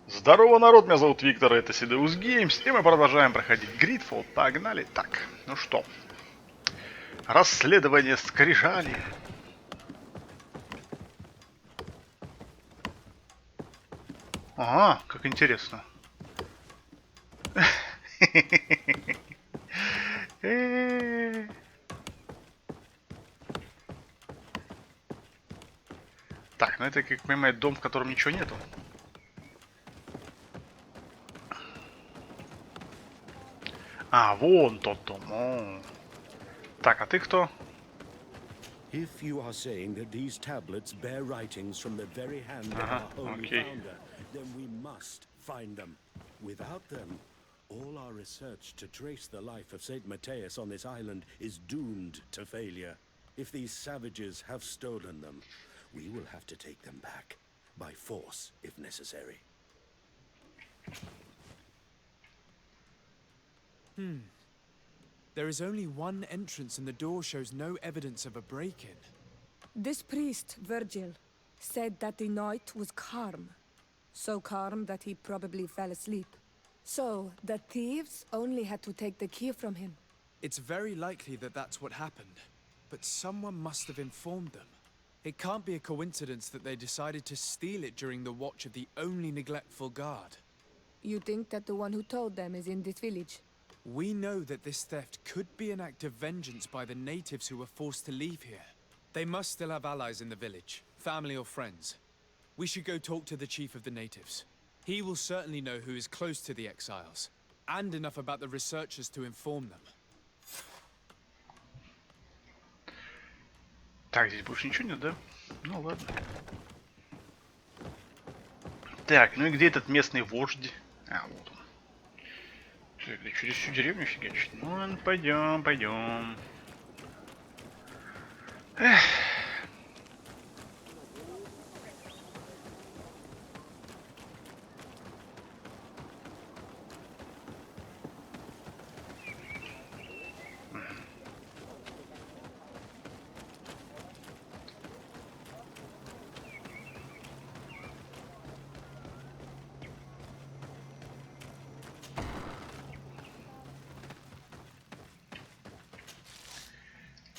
Здорово, народ, меня зовут Виктор, это Sedeus Games, и мы продолжаем проходить Greedfall. Погнали. Так, ну что. Расследование скрижали. Ага, как интересно. Так, ну это, как понимаю, дом, в котором ничего нету. А, вон тот дом. О. Так, а ты кто? If you are saying that these tablets bear writings from the very hand of Ага, our holy окей. founder, then we must find them. Without them, all our research to trace the life of Saint Matthias on this island is doomed to failure. If these savages have stolen them, we will have to take them back, by force if necessary. There is only one entrance and the door shows no evidence of a break-in. This priest, Virgil, said that the night was calm. So calm that he probably fell asleep. So, the thieves only had to take the key from him. It's very likely that that's what happened, but someone must have informed them. It can't be a coincidence that they decided to steal it during the watch of the only neglectful guard. You think that the one who told them is in this village? We know that this theft could be an act of vengeance by the natives who were forced to leave here. They must still have allies in the village, family or friends. We should go talk to the chief of the natives. He will certainly know who is close to the exiles, and enough about the researchers to inform them. Так, здесь больше ничего нет, да? Ну ладно. Так, ну и где этот местный вождь? А, вот он. Так, да через всю деревню фигачит. Ну ладно, пойдем, пойдем. Эх.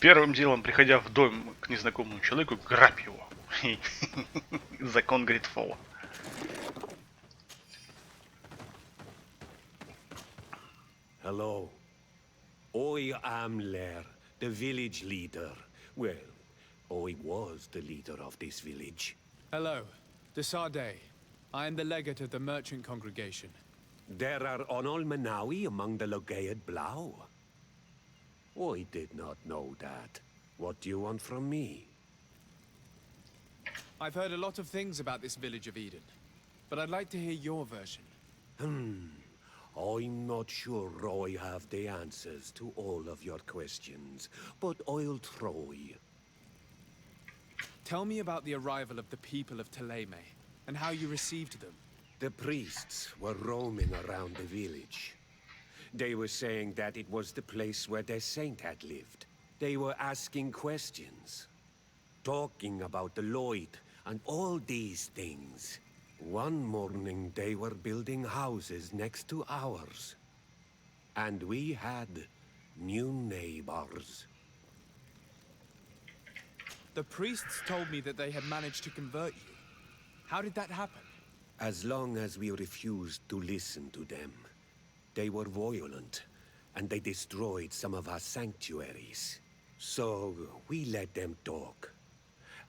Первым делом, приходя в дом к незнакомому человеку, грабь его. Закон Greedfall. Hello. I am Lair, the village leader. Well, I was the leader of this village. Hello, Desade. I am the legate of the merchant congregation. There are Onol Manawi among the Logead Blau. I did not know that. What do you want from me? I've heard a lot of things about this village of Eden, but I'd like to hear your version. I'm not sure I have the answers to all of your questions, but I'll try. Tell me about the arrival of the people of Teleme, and how you received them. The priests were roaming around the village. They were saying that it was the place where their saint had lived. They were asking questions, talking about the Lloyd and all these things. One morning they were building houses next to ours. And we had new neighbors. The priests told me that they had managed to convert you. How did that happen? As long as we refused to listen to them. They were violent, and they destroyed some of our sanctuaries. So we let them talk.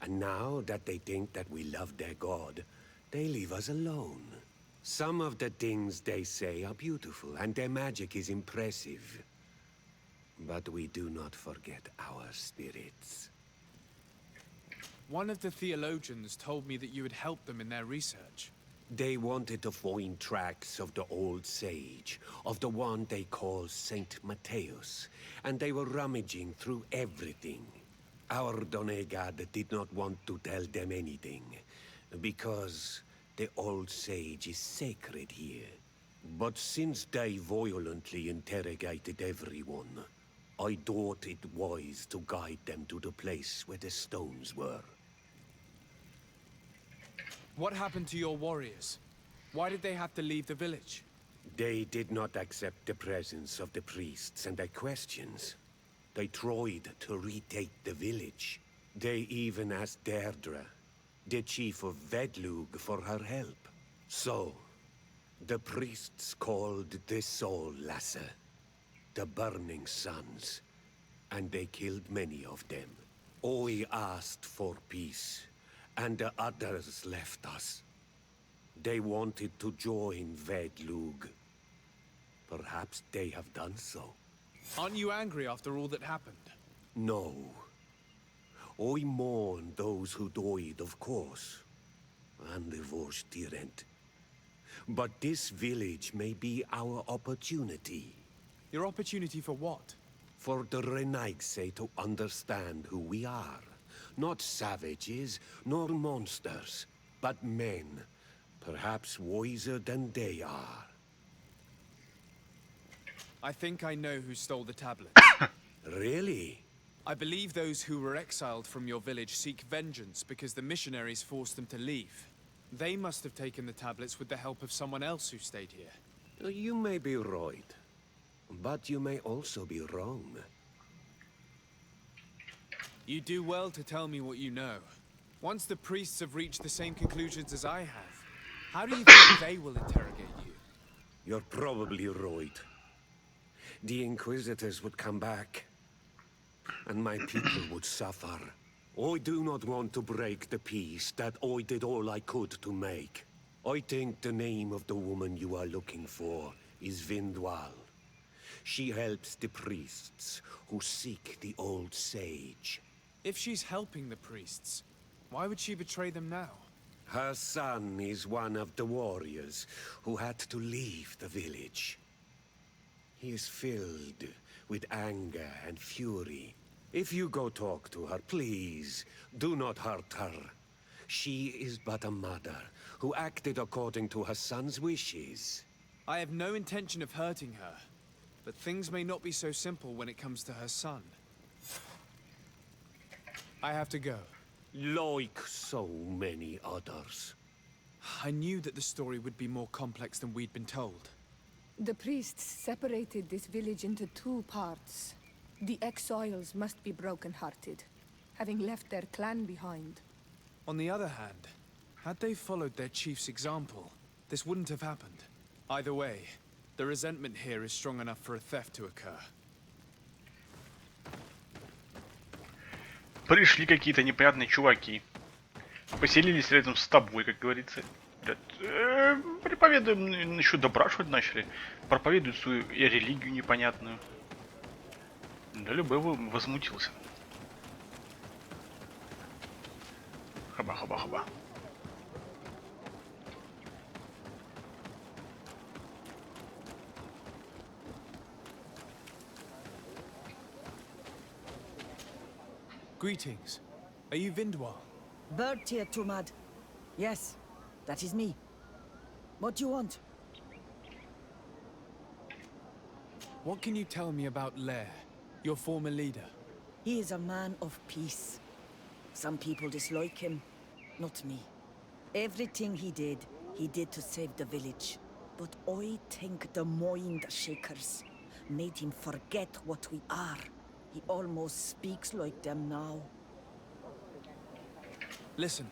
And now that they think that we love their god, they leave us alone. Some of the things they say are beautiful, and their magic is impressive. But we do not forget our spirits. One of the theologians told me that you had helped them in their research. They wanted to find tracks of the old sage, of the one they call Saint Matthias, and they were rummaging through everything. Our Donegad did not want to tell them anything, because the old sage is sacred here. But since they violently interrogated everyone, I thought it wise to guide them to the place where the stones were. What happened to your warriors? Why did they have to leave the village? They did not accept the presence of the priests and their questions. They tried to retake the village. They even asked Deirdre, the chief of Vedlug, for her help. So, the priests called the Soul Lasser, the Burning Suns, and they killed many of them. Oi asked for peace, and the others left us. They wanted to join Vedlug. Perhaps they have done so. Aren't you angry after all that happened? No. I mourn those who died, of course. And the Vorstyrent. But this village may be our opportunity. Your opportunity for what? For the Renaigse to understand who we are. Not savages, nor monsters, but men. Perhaps wiser than they are. I think I know who stole the tablets. Really? I believe those who were exiled from your village seek vengeance because the missionaries forced them to leave. They must have taken the tablets with the help of someone else who stayed here. You may be right. But you may also be wrong. You do well to tell me what you know. Once the priests have reached the same conclusions as I have, how do you think they will interrogate you? You're probably right. The Inquisitors would come back, and my people would suffer. I do not want to break the peace that I did all I could to make. I think the name of the woman you are looking for is Vindwal. She helps the priests who seek the old sage. If she's helping the priests, why would she betray them now? Her son is one of the warriors who had to leave the village. He is filled with anger and fury. If you go talk to her, please, do not hurt her. She is but a mother who acted according to her son's wishes. I have no intention of hurting her, but things may not be so simple when it comes to her son. I have to go. Like so many others. I knew that the story would be more complex than we'd been told. The priests separated this village into two parts. The exiles must be broken-hearted, having left their clan behind. On the other hand, had they followed their chief's example, this wouldn't have happened. Either way, the resentment here is strong enough for a theft to occur. Пришли какие-то непонятные чуваки. Поселились рядом с тобой, как говорится. Проповедуем, еще допрашивать начали. Проповедуют свою религию непонятную. Да любой бы возмутился. Хаба-хаба-хаба. Greetings. Are you Vindwal? Bird here, Tumad. Yes, that is me. What do you want? What can you tell me about Lair, your former leader? He is a man of peace. Some people dislike him, not me. Everything he did to save the village. But I think the mind shakers made him forget what we are. He almost speaks like them now. Listen,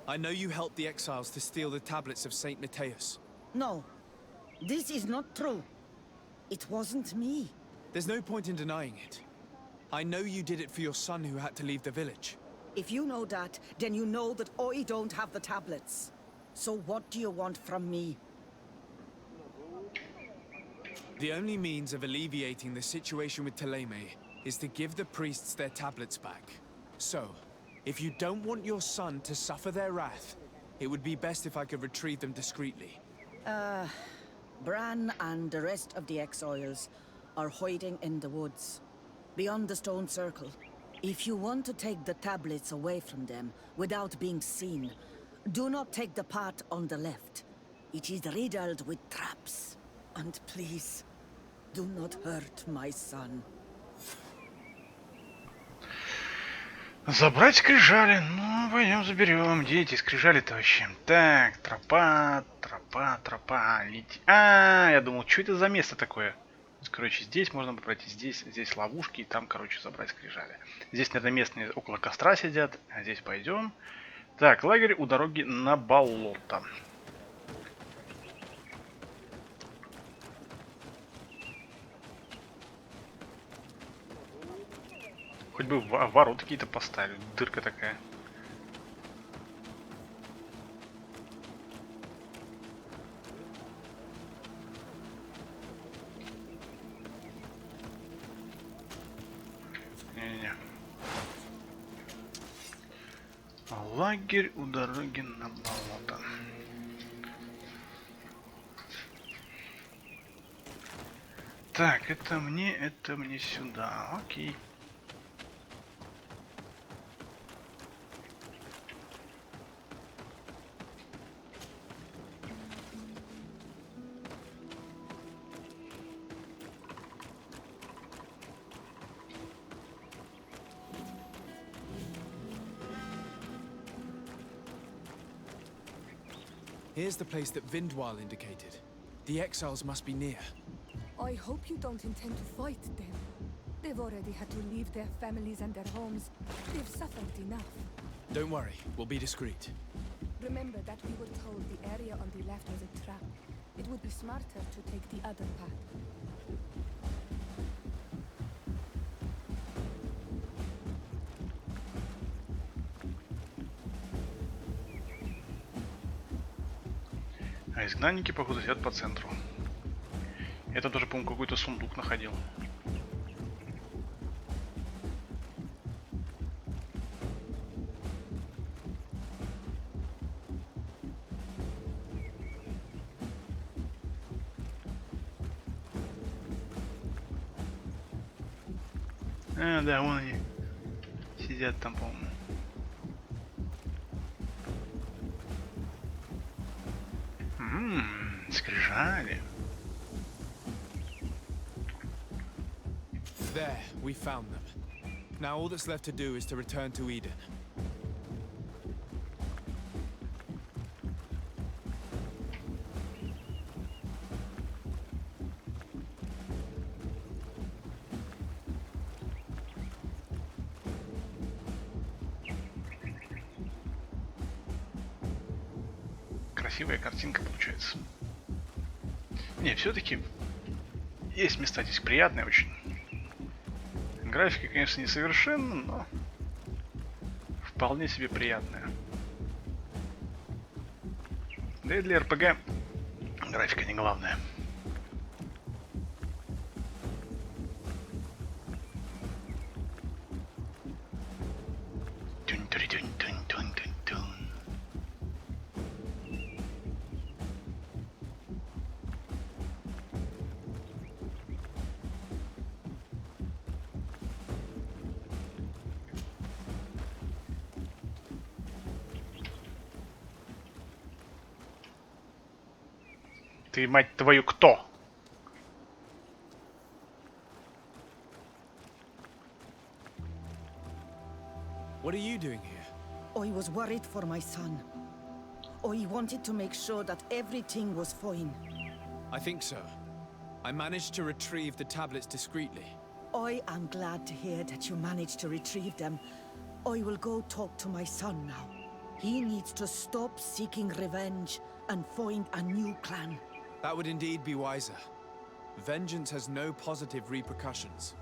I know you helped the exiles to steal the tablets of Saint Matthias. No, this is not true. It wasn't me. There's no point in denying it. I know you did it for your son who had to leave the village. If you know that, then you know that I don't have the tablets. So what do you want from me? The only means of alleviating the situation with Thélème is to give the priests their tablets back. So, if you don't want your son to suffer their wrath, it would be best if I could retrieve them discreetly. Bran and the rest of the exiles are hiding in the woods, beyond the stone circle. If you want to take the tablets away from them without being seen, do not take the path on the left. It is riddled with traps. And please, do not hurt my son. Забрать скрижали. Ну, пойдем заберем. Где эти скрижали-то вообще? Так, тропа. Тропа. Я думал, что это за место такое? Короче, здесь можно пройти, здесь ловушки, и там, короче, забрать скрижали. Здесь, наверное, местные около костра сидят. А здесь пойдем. Так, лагерь у дороги на болото. Хоть бы ворота какие-то поставили. Дырка такая. Не-не-не. Лагерь у дороги на болото. Так, это мне сюда. Окей. Here's the place that Vindwal indicated. The exiles must be near. I hope you don't intend to fight them. They've already had to leave their families and their homes. They've suffered enough. Don't worry, we'll be discreet. Remember that we were told the area on the left was a trap. It would be smarter to take the other path. А изгнанники, походу, сидят по центру. Это тоже, по-моему, какой-то сундук находил. А, да, вон они. Сидят там, по-моему. Скрижали. There, we found them. Now all that's left to do is to return to Eden. Красивая картинка получается. Не, все-таки есть места здесь приятные очень. Графика, конечно, несовершенна, но вполне себе приятная. Да и для РПГ графика не главная. Ты, мать твою, кто? What are you doing here? I was worried for my son. I wanted to make sure that everything was fine. I think so. I managed to retrieve the tablets discreetly. I am glad to hear that you managed to retrieve them. I will go talk to my son now. He needs to stop seeking revenge and find a new clan. That would indeed be wiser. Vengeance has no positive repercussions.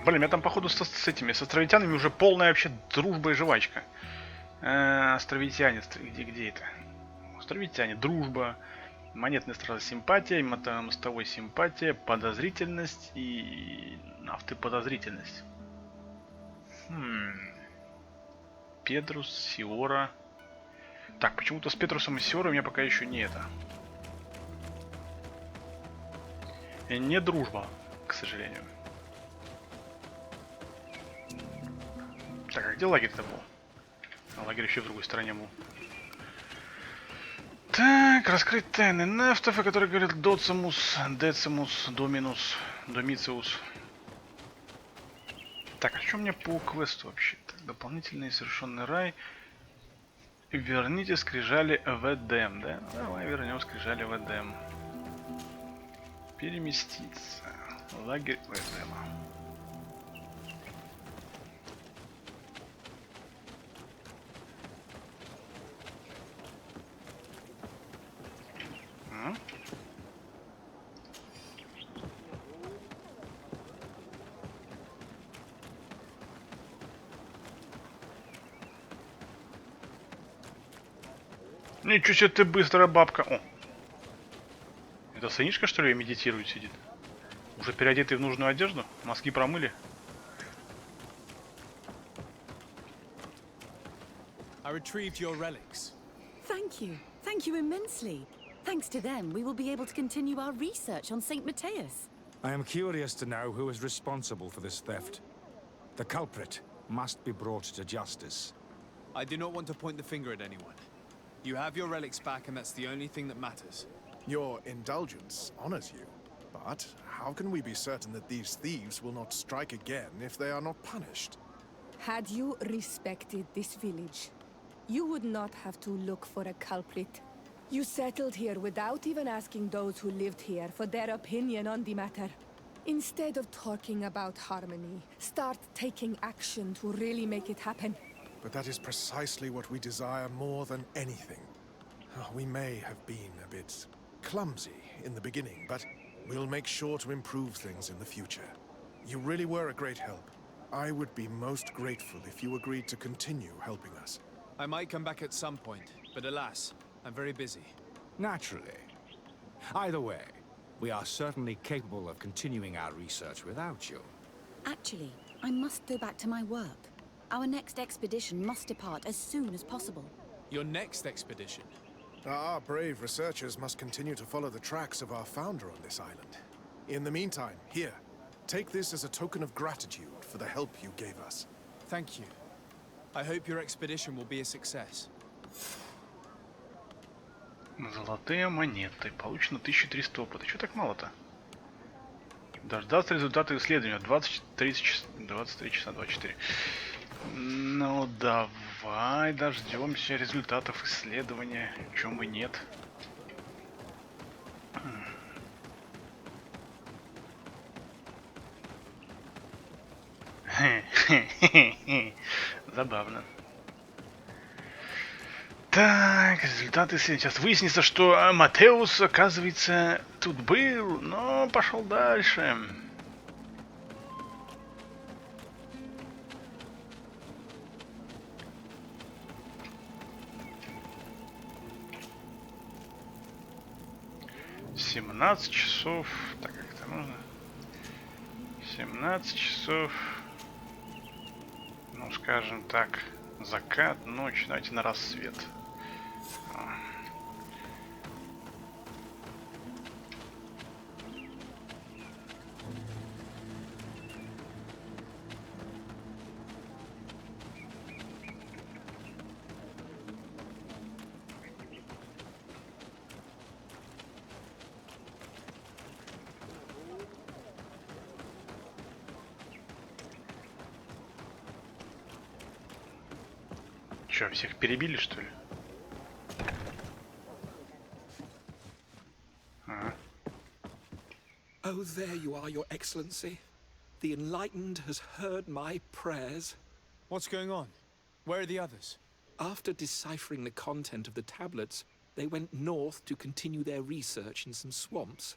Блин, у меня там, походу, с этими, с островитянами уже полная вообще дружба и жвачка. Островитяне, где это? Островитяне, дружба, монетная стража симпатия, мостовой симпатия, подозрительность и автоподозрительность. Петрус, Сиора. Так, почему-то с Петрусом и Сиорой у меня пока еще не это. Не дружба, к сожалению. Так, а где лагерь-то был? А лагерь еще в другой стороне был. Так, раскрыть тайны нафтов, о которых говорят Доцимус, Децимус, Доминус, Домициус. Так, а что у меня по квесту вообще-то? Дополнительный совершенный рай. Верните скрижали в Эдем, да? Давай вернем скрижали в Эдем. Переместиться. Лагерь в Эдема. Ничего себе ты быстро, бабка. О. Это сынишка, что ли, медитирует, сидит? Уже переодетый в нужную одежду? Мозги промыли? I retrieved your relics. Thank you. Thank you immensely. Thanks to them, we will be able to continue our research on St. Matthias. I am curious to know who is responsible for this theft. The culprit must be brought to justice. I do not want to point the finger at anyone. You have your relics back, and that's the only thing that matters. Your indulgence honors you. But how can we be certain that these thieves will not strike again if they are not punished? Had you respected this village, you would not have to look for a culprit. You settled here without even asking those who lived here for their opinion on the matter. Instead of talking about harmony, start taking action to really make it happen. But that is precisely what we desire more than anything. We may have been a bit clumsy in the beginning, but we'll make sure to improve things in the future. You really were a great help. I would be most grateful if you agreed to continue helping us. I might come back at some point, but alas, I'm very busy. Naturally. Either way, we are certainly capable of continuing our research without you. Actually, I must go back to my work. Our next expedition must depart as soon as possible. Your next expedition? Our brave researchers must continue to follow the tracks of our founder on this island. In the meantime, here, take this as a token of gratitude for the help you gave us. Thank you. I hope your expedition will be a success. Золотые монеты. Получено 1300 опыта. Чего так мало-то? Дождаться результата исследования. 23 часа 24. Ну давай дождемся результатов исследования. Чем бы нет. Забавно. Так, результаты исследования. Сейчас выяснится, что Матеус, оказывается, тут был, но пошел дальше. «17 часов». Так, как это можно? 17 часов. Ну, скажем так, закат, ночь. Давайте на рассвет. Че, всех перебили, что ли? Oh, there you are, Your Excellency. The Enlightened has heard my prayers. What's going on? Where are the others? After deciphering the content of the tablets, they went north to continue their research in some swamps.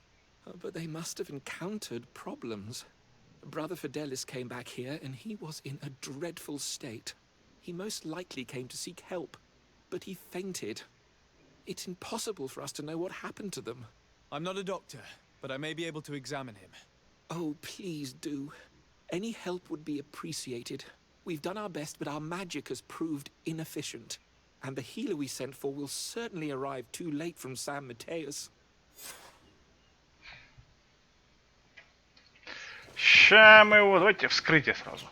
But they must have encountered problems. Brother Fidelis came back here, and he was in a dreadful state. He most likely came to seek help, but he fainted. It's impossible for us to know what happened to them. I'm not a doctor, but I may be able to examine him. Oh, please do. Any help would be appreciated. We've done our best, but our magic has proved inefficient. And the healer we sent for will certainly arrive too late from San Mateus. Ща мы его... Давайте вскрытие сразу.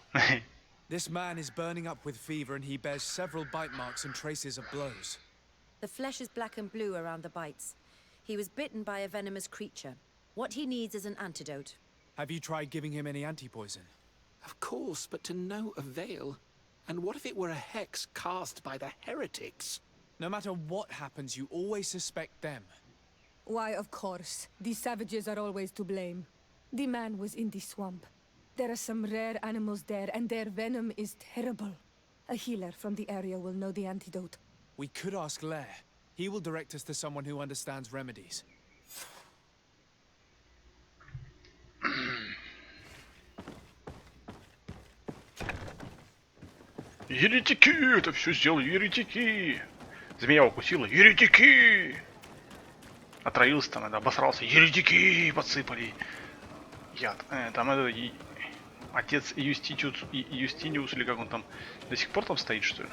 This man is burning up with fever, and he bears several bite marks and traces of blows. The flesh is black and blue around the bites. He was bitten by a venomous creature. What he needs is an antidote. Have you tried giving him any anti-poison? Of course, but to no avail. And what if it were a hex cast by the heretics? No matter what happens, you always suspect them. Why, of course. These savages are always to blame. The man was in the swamp. There are some rare animals there, and their venom is terrible. A healer from the area will know the antidote. We could ask Lair. He will direct us to someone who understands remedies. Еретики! Это все сделали еретики! Змея укусила. Еретики! Отравился там, это обосрался. Еретики! Подсыпали. Яд. Там это... Отец Юстиниус, или как он там, до сих пор там стоит, что ли?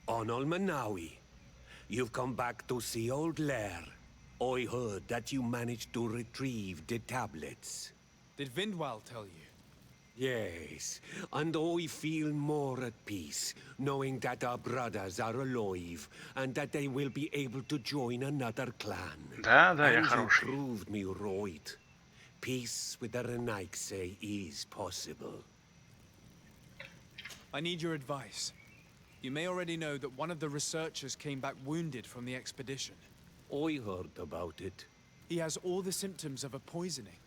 Onol Manawi, you've come back to see old Lair. I heard that you managed to retrieve the tablets. Did Vindwal tell you? Yes, and I feel more at peace, knowing that our brothers are alive, and that they will be able to join another clan. Да, я And you хороший. proved me right. Peace with the Renaigse is possible. I need your advice. You may already know that one of the researchers came back wounded from the expedition. I heard about it. He has all the symptoms of a poisoning,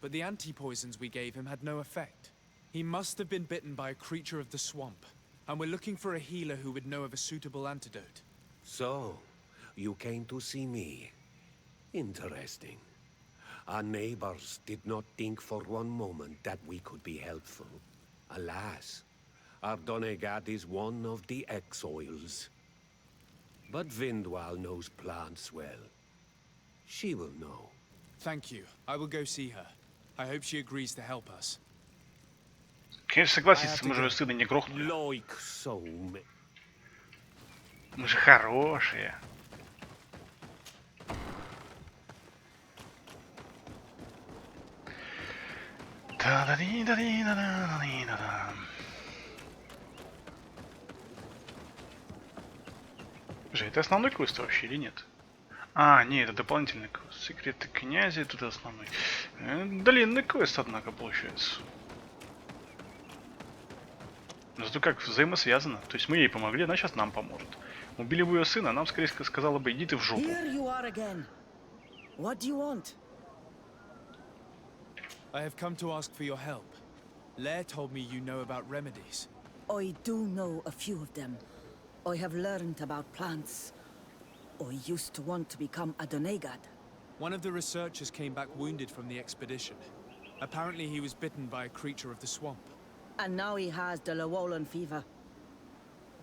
but the anti-poisons we gave him had no effect. He must have been bitten by a creature of the swamp, and we're looking for a healer who would know of a suitable antidote. So, you came to see me. Interesting. Our neighbors did not think for one moment that we could be helpful. Alas, our Donegad is one of the exiles. But Vindwal knows plants well. She will know. Thank you. I will go see her. I hope she agrees to help us. Конечно, согласится, мы же сына не грохнули. Like so. Мы же хорошие. Же, это основной квест вообще или нет? А, нет, это дополнительный квест. Секреты князя, тут основной. Длинный квест, однако, получается. Но зато как взаимосвязано. То есть мы ей помогли, она сейчас нам поможет. Убили бы ее сына, нам скорее сказала бы, иди ты в жопу. Here you are again. What do you want? I have come to ask for your help. Lair told me you know about remedies. I do know a few of them. I have learned about plants. I used to want to become a Donegad. One of the researchers came back wounded from the expedition. Apparently he was bitten by a creature of the swamp. And now he has the Llewellyn fever.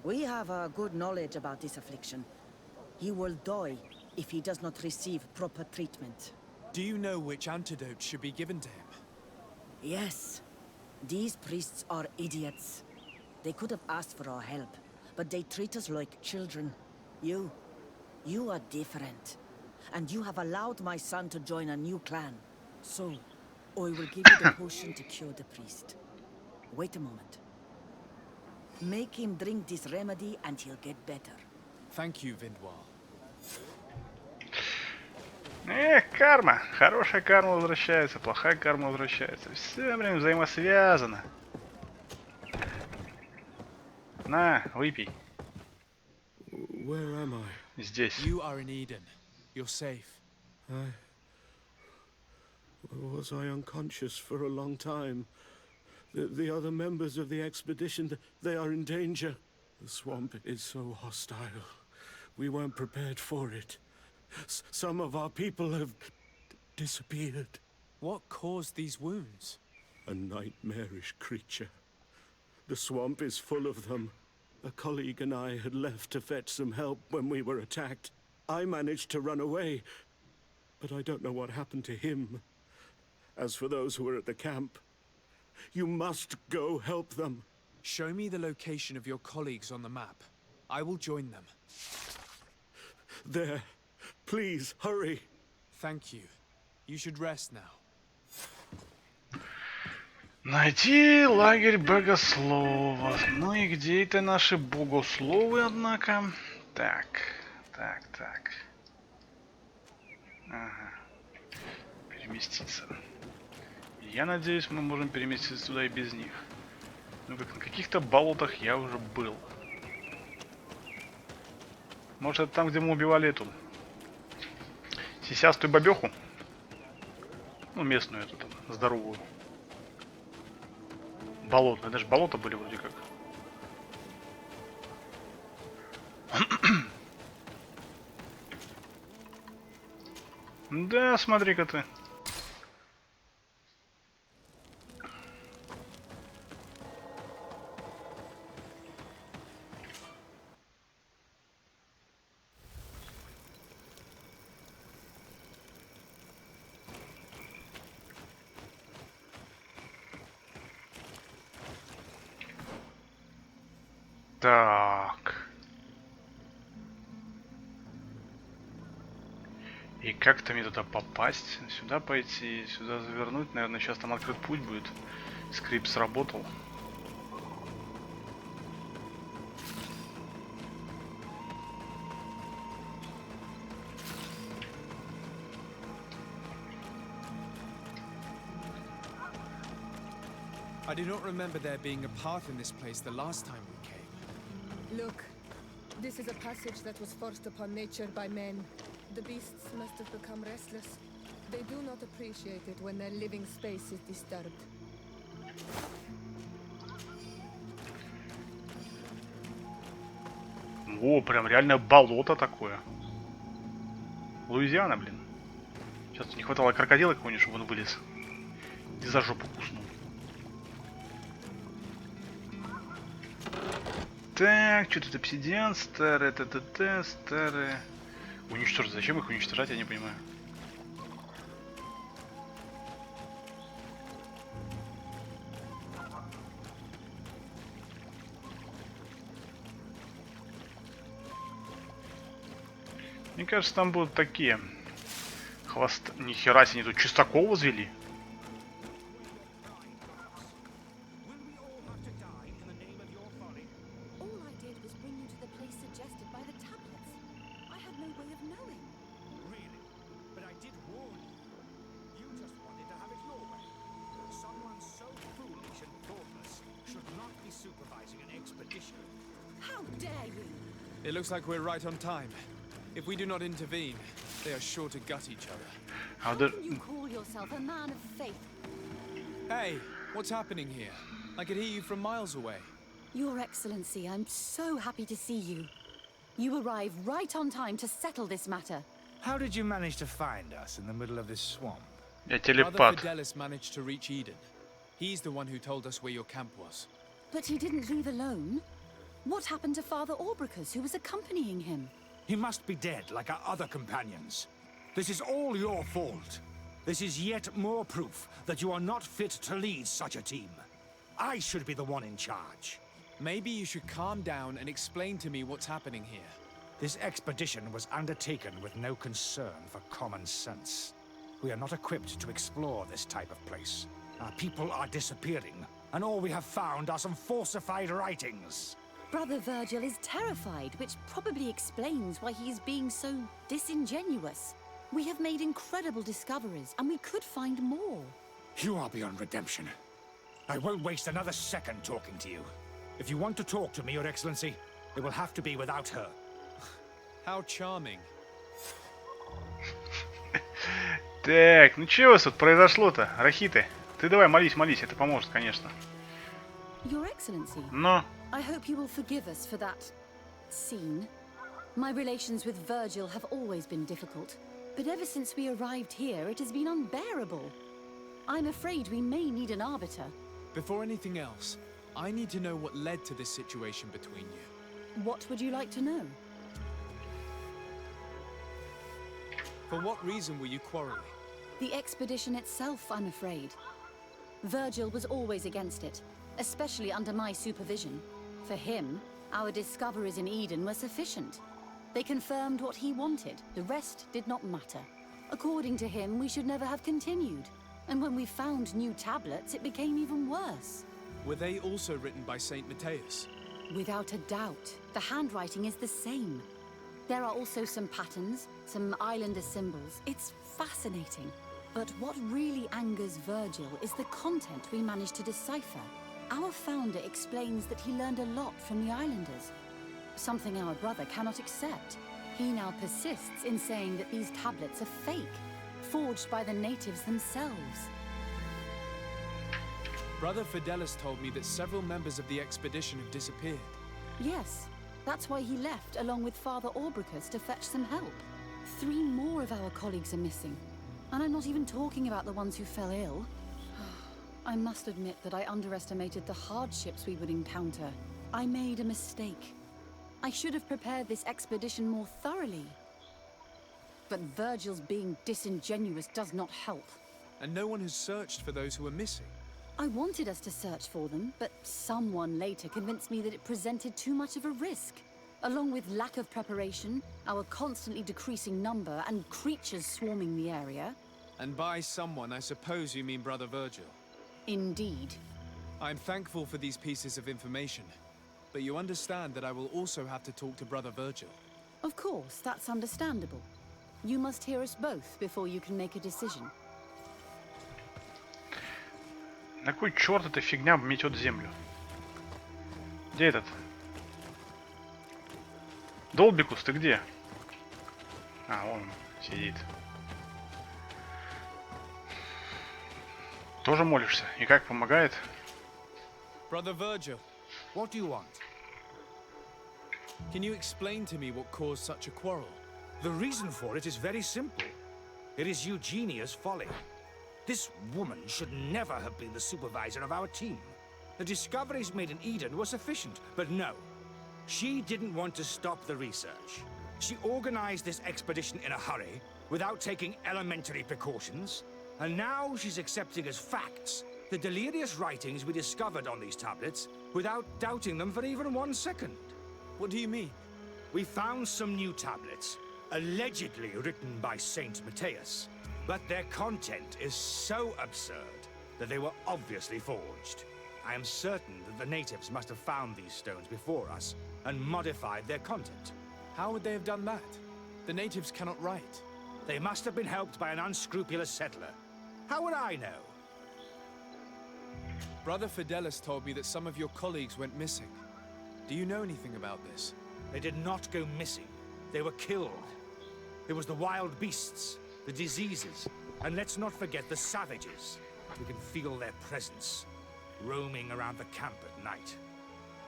We have a good knowledge about this affliction. He will die if he does not receive proper treatment. Do you know which antidote should be given to him? Yes. These priests are idiots. They could have asked for our help, but they treat us like children. You are different. And you have allowed my son to join a new clan. So, I will give you the potion to cure the priest. Wait a moment. Make him drink this remedy and he'll get better. Thank you, Vindwal. Карма. Хорошая карма возвращается, плохая карма возвращается. Все, блин, взаимосвязано. На, выпей. Where am I? Здесь. You are in Eden. You're safe. Was I unconscious for a long time? The other members of the expedition, they are in danger. The swamp is so hostile. We weren't prepared for it. Some of our people have disappeared. What caused these wounds? A nightmarish creature. The swamp is full of them. A colleague and I had left to fetch some help when we were attacked. I managed to run away, but I don't know what happened to him. As for those who were at the camp, you must go help them. Show me the location of your colleagues on the map. I will join them. There. Please, hurry. Thank you. You should rest now. Найти лагерь богословов. Ну и где это наши богословы, однако? Так. Ага. Переместиться. Я надеюсь, мы можем переместиться туда и без них. Ну как, на каких-то болотах я уже был. Может, это там, где мы убивали эту сисястую бабеху? Ну, местную эту там, здоровую. Болотную. Даже болота были вроде как. Да, смотри-ка ты. Так. И как-то мне туда попасть? Сюда пойти, сюда завернуть. Наверное, сейчас там открыт путь будет. Скрипт сработал. I do not remember there being a path in this place the last time we came. Look, this is a passage that was forced upon nature by men. The beasts must have become restless. They do not appreciate it when their living space is disturbed. О, прям реально болото такое. Луизиана, блин. Сейчас не хватало крокодила какого-нибудь, чтобы он вылез. И за жопу куснул. Так, что тут обсидиан, старый, ТТТ, старый. Уничтожить. Зачем их уничтожать, я не понимаю. Мне кажется, там будут такие хвост... Нихера себе, они тут чистокол возвели. It looks like we're right on time. If we do not intervene, they are sure to gut each other. How can you call yourself a man of faith? Hey, what's happening here? I could hear you from miles away. Your Excellency, I'm so happy to see you. You arrived right on time to settle this matter. How did you manage to find us in the middle of this swamp? Я Brother телепат. Fidelis managed to reach Eden. He's the one who told us where your camp was. But he didn't leave alone. What happened to Father Orbricus, who was accompanying him? He must be dead, like our other companions. This is all your fault. This is yet more proof that you are not fit to lead such a team. I should be the one in charge. Maybe you should calm down and explain to me what's happening here. This expedition was undertaken with no concern for common sense. We are not equipped to explore this type of place. Our people are disappearing, and all we have found are some falsified writings. Brother Virgil is terrified, which probably explains why he is being so disingenuous. We have made incredible discoveries, and we could find more. You are beyond redemption. I won't waste another second talking to you. If you want to talk to me, Your Excellency, it will have to be without her. How charming. Так, ну что у вас тут произошло-то, рахиты? Ты давай молись, молись, это поможет, конечно. Your Excellency. Но... I hope you will forgive us for that scene. My relations with Virgil have always been difficult, but ever since we arrived here, it has been unbearable. I'm afraid we may need an arbiter. Before anything else, I need to know what led to this situation between you. What would you like to know? For what reason were you quarreling? The expedition itself, I'm afraid. Virgil was always against it, especially under my supervision. For him, our discoveries in Eden were sufficient. They confirmed what he wanted. The rest did not matter. According to him, we should never have continued. And when we found new tablets, it became even worse. Were they also written by Saint Matthias? Without a doubt. The handwriting is the same. There are also some patterns, some islander symbols. It's fascinating. But what really angers Virgil is the content we managed to decipher. Our founder explains that he learned a lot from the islanders, something our brother cannot accept. He now persists in saying that these tablets are fake, forged by the natives themselves. Brother Fidelis told me that several members of the expedition have disappeared. Yes, that's why he left along with Father Orbricus to fetch some help. 3 more of our colleagues are missing. And I'm not even talking about the ones who fell ill. I must admit that I underestimated the hardships we would encounter. I made a mistake. I should have prepared this expedition more thoroughly. But Virgil's being disingenuous does not help. And no one has searched for those who are missing. I wanted us to search for them, but someone later convinced me that it presented too much of a risk. Along with lack of preparation, our constantly decreasing number, and creatures swarming the area. And by someone, I suppose you mean Brother Virgil. Indeed. I'm thankful for these pieces of information, but you understand that I will also have to talk to Brother Virgil. Of course, that's understandable. You must hear us both before you can make a decision. На кой черт эта фигня метет землю? Где этот? Долбикус, ты где? А, он сидит. Тоже молишься? И как помогает? Brother Virgil, What do you want? can you explain to me what caused such a quarrel? The reason for it is very simple. It is Eugenia's folly. This woman should never have been the supervisor of our team. The discoveries made in Eden were sufficient, but no. She didn't want to stop the research. She organized this expedition in a hurry, without taking elementary precautions, and now she's accepting as facts the delirious writings we discovered on these tablets, without doubting them for even 1 second. What do you mean? We found some new tablets, allegedly written by Saint Matthias, but their content is so absurd that they were obviously forged. I am certain that the natives must have found these stones before us and modified their content. How would they have done that? The natives cannot write. They must have been helped by an unscrupulous settler. How would I know? Brother Fidelis told me that some of your colleagues went missing. Do you know anything about this? They did not go missing. They were killed. It was the wild beasts, the diseases, and let's not forget the savages. We can feel their presence, roaming around the camp at night.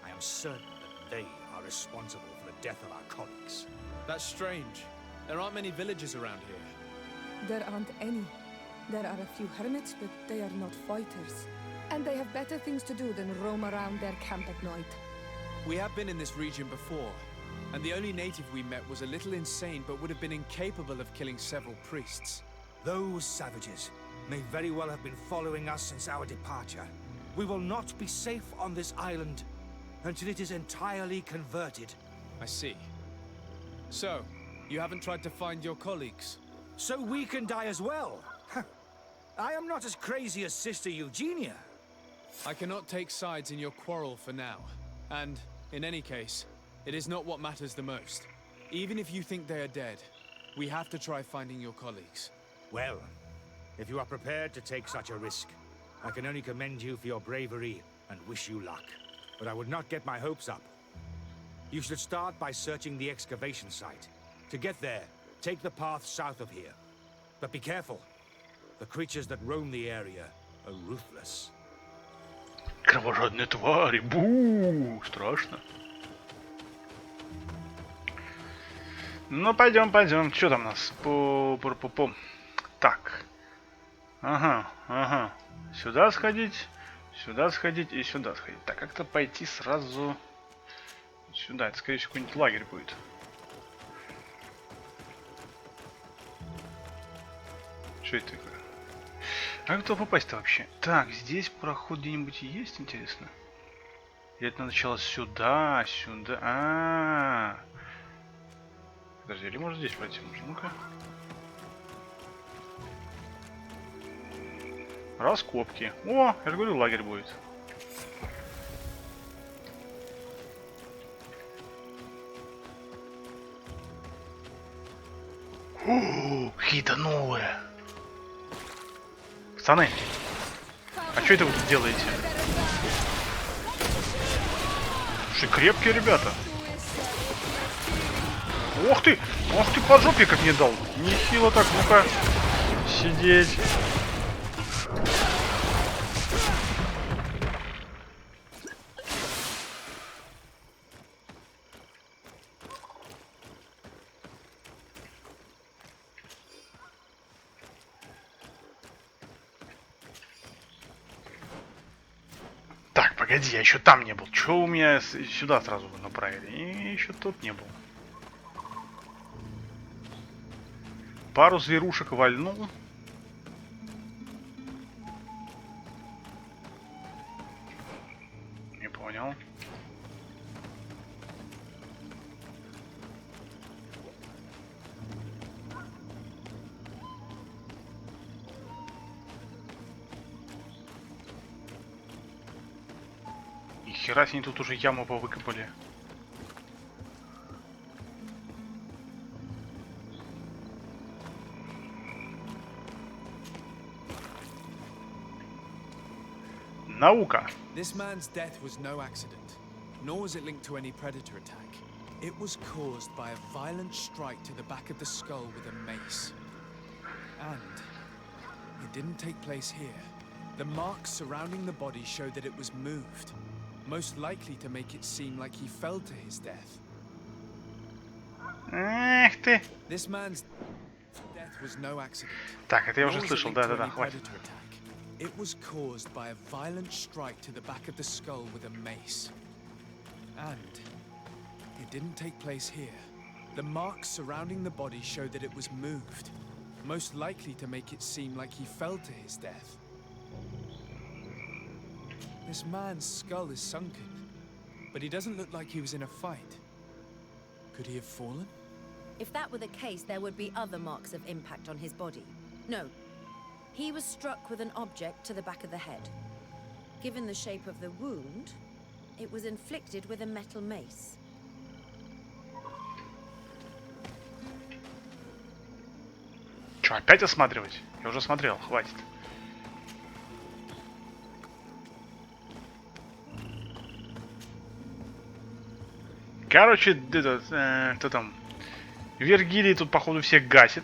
I am certain that they are responsible for the death of our colleagues. That's strange. There aren't many villages around here. There aren't any. There are a few hermits, but they are not fighters. And they have better things to do than roam around their camp at night. We have been in this region before, and the only native we met was a little insane, but would have been incapable of killing several priests. Those savages may very well have been following us since our departure. We will not be safe on this island until it is entirely converted. I see. So, you haven't tried to find your colleagues? So we can die as well. I am not as crazy as Sister Eugenia. I cannot take sides in your quarrel for now. And, in any case, it is not what matters the most. Even if you think they are dead, we have to try finding your colleagues. Well, if you are prepared to take such a risk, I can only commend you for your bravery and wish you luck. But I would not get my hopes up. You should start by searching the excavation site. To get there, take the path south of here. But be careful. The creatures that roam the area are ruthless. Кровожадные твари, бу, страшно. Ну пойдем, пойдем. Что там у нас? По. Так. Ага. Сюда сходить и сюда сходить. Так, как-то пойти сразу сюда. Это, скорее всего, какой-нибудь лагерь будет. Что это такое? А как туда попасть-то вообще? Так, здесь проход где-нибудь есть, интересно? Или это начало сюда? Подожди, или может здесь пройти? Ну-ка. Раскопки. О, я же говорю, лагерь будет. Какие-то новые. Пацаны, а что это вы тут делаете? Слушай, крепкие ребята. Ох ты, по жопе как не дал. Нехило так, ну-ка, сидеть. Так, погоди, я еще там не был. Че у меня сюда сразу направили? И еще тут не был. Пару зверушек вальнул. Не понял. И хера себе, они тут уже яму повыкопали. Наука. This man's death was no accident, nor was it linked to any predator attack. It was caused by a violent strike to the back of the skull with a mace. And it didn't take place here. The marks surrounding the body show that it was moved, most likely to make it seem like he fell to his death. Эх ты. This man's death was no accident. Так, это я уже слышал, да, хватит. It was caused by a violent strike to the back of the skull with a mace. And it didn't take place here. The marks surrounding the body show that it was moved, most likely to make it seem like he fell to his death. This man's skull is sunken, but he doesn't look like he was in a fight. Could he have fallen? If that were the case, there would be other marks of impact on his body. No. He was struck with an object to the back of the head. Given the shape of the wound, it was inflicted with a metal mace. Че, опять осматривать? Я уже смотрел, хватит. Короче, кто там? Вергилий тут, походу, всех гасит.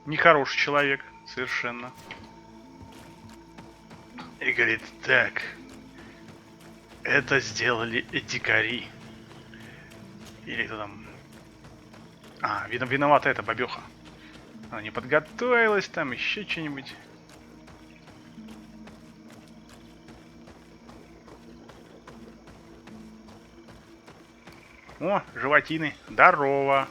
Нехороший человек, совершенно. И говорит, так, это сделали дикари. Или кто там? А, видно, виновата эта бабёха. Она не подготовилась, там еще что-нибудь. О, животины. Здорово.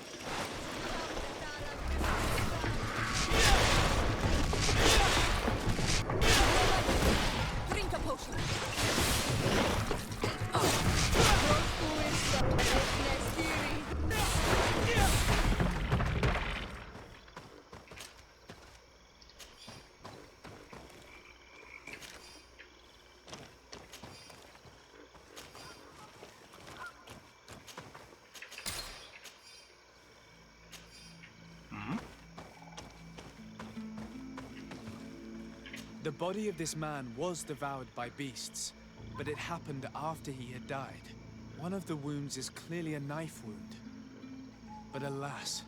The body of this man was devoured by beasts, but it happened after he had died. One of the wounds is clearly a knife wound. But alas,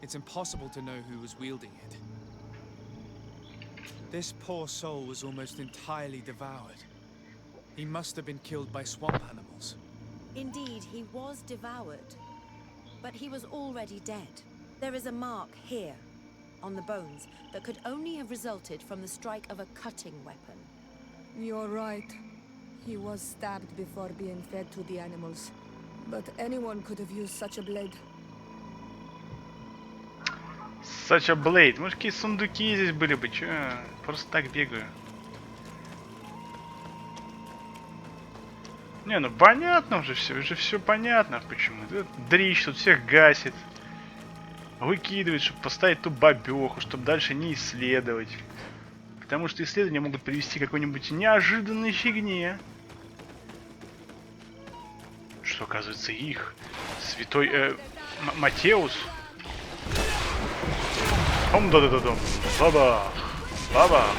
it's impossible to know who was wielding it. This poor soul was almost entirely devoured. He must have been killed by swamp animals. Indeed, he was devoured, but he was already dead. There is a mark here, on the bones, that could only have resulted from the strike of a cutting weapon. You're right. He was stabbed before being fed to the animals. But anyone could have used such a blade. Such a blade. Может, какие сундуки здесь были бы? Чё? Просто так бегаю. Не, ну понятно уже все понятно, почему. Дрищ тут всех гасит. Выкидывает, чтобы поставить ту бабеху, чтобы дальше не исследовать. Потому что исследования могут привести к какой-нибудь неожиданной фигне. Что, оказывается, их святой Матеус. Хом-да-да-да-дом. Бабах. Бабах.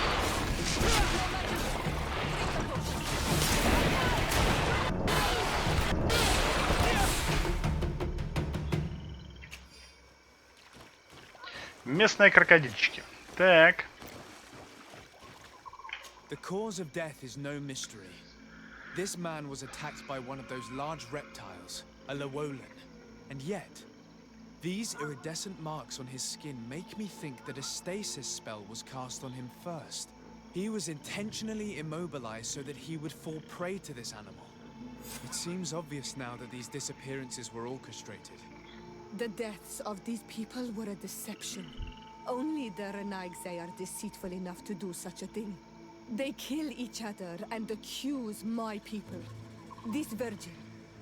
Местные крокодильчики. Так. The cause of death is no mystery. This man was attacked by one of those large reptiles, a Llewellyn. And yet, these iridescent marks on his skin make me think that a stasis spell was cast on him first. He was intentionally immobilized so that he would fall prey to this animal. It seems obvious now that these disappearances were orchestrated. The deaths of these people were a deception. Only the Renaigse are deceitful enough to do such a thing. They kill each other and accuse my people. This virgin,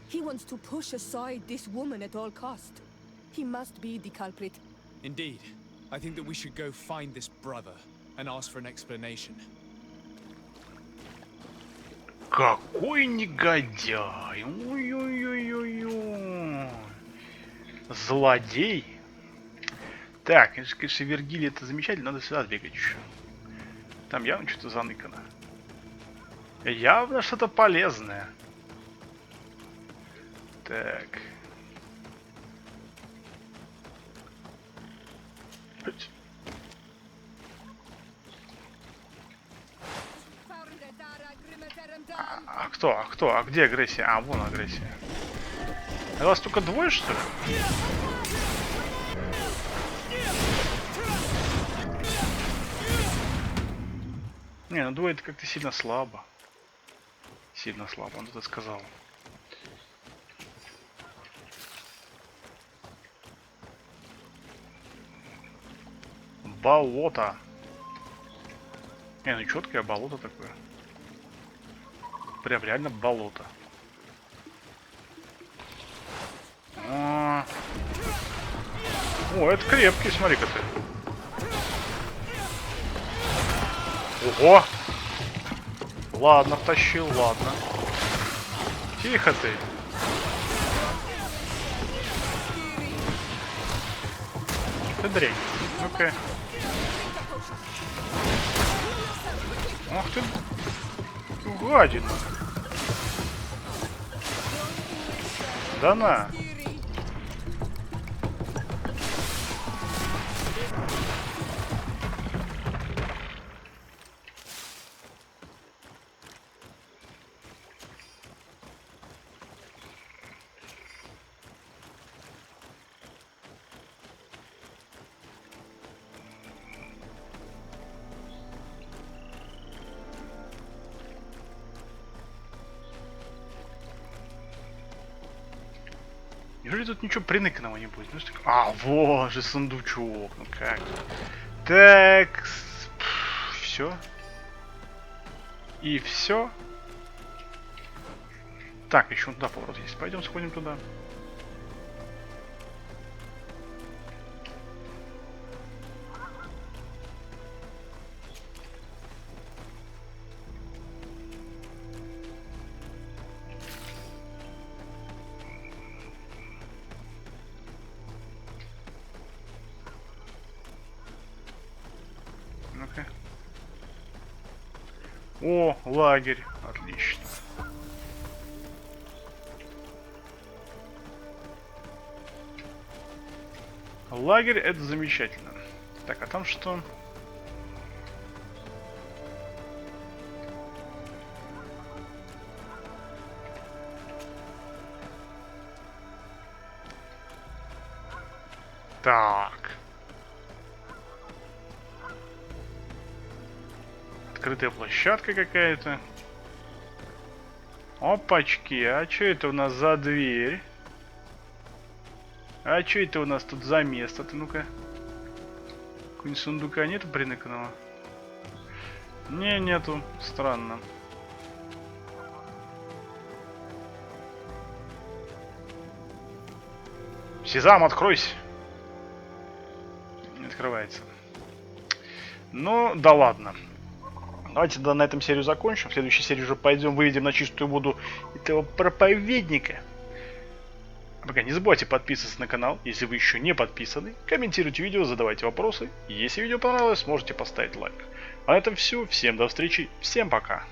he wants to push aside this woman at all cost. He must be the culprit. Indeed. I think that we should go find this brother and ask for an explanation. Какой негодяй! Ой-ой-ой-ой-ой! Злодей! Так, конечно, Вергилий это замечательно, надо сюда бегать еще. Там явно что-то заныкано. Явно что-то полезное. Так. А кто? А кто? А где агрессия? А, вон агрессия. А вас только двое, что ли? Не, ну двое это как-то сильно слабо. Сильно слабо, он это сказал. Болото. Не, ну четкое болото такое. Прям реально болото. О, это крепкий, смотри-ка ты. Ого! Ладно, втащил, ладно. Тихо ты. Ты дрянь. Ну-ка. Ах ты. Гадина. Да на. Неужели тут ничего приныканного не будет? Ну, что... А, вот же сундучок. Ну как? Так. Все. И все. Так, еще туда поворот есть. Пойдем сходим туда. О, лагерь. Отлично. Лагерь это замечательно. Так, а там что? Так. Открытая площадка какая-то. Опачки, а что это у нас за дверь? А что это у нас тут за место-то? Ну-ка. Какого-нибудь сундука нету приныканного? Не, нету. Странно. Сезам, откройся. Не открывается. Ну, да ладно. Давайте на этом серию закончим. В следующей серии уже пойдем, выведем на чистую воду этого проповедника. Пока не забывайте подписываться на канал, если вы еще не подписаны. Комментируйте видео, задавайте вопросы. Если видео понравилось, можете поставить лайк. А на этом все. Всем до встречи. Всем пока.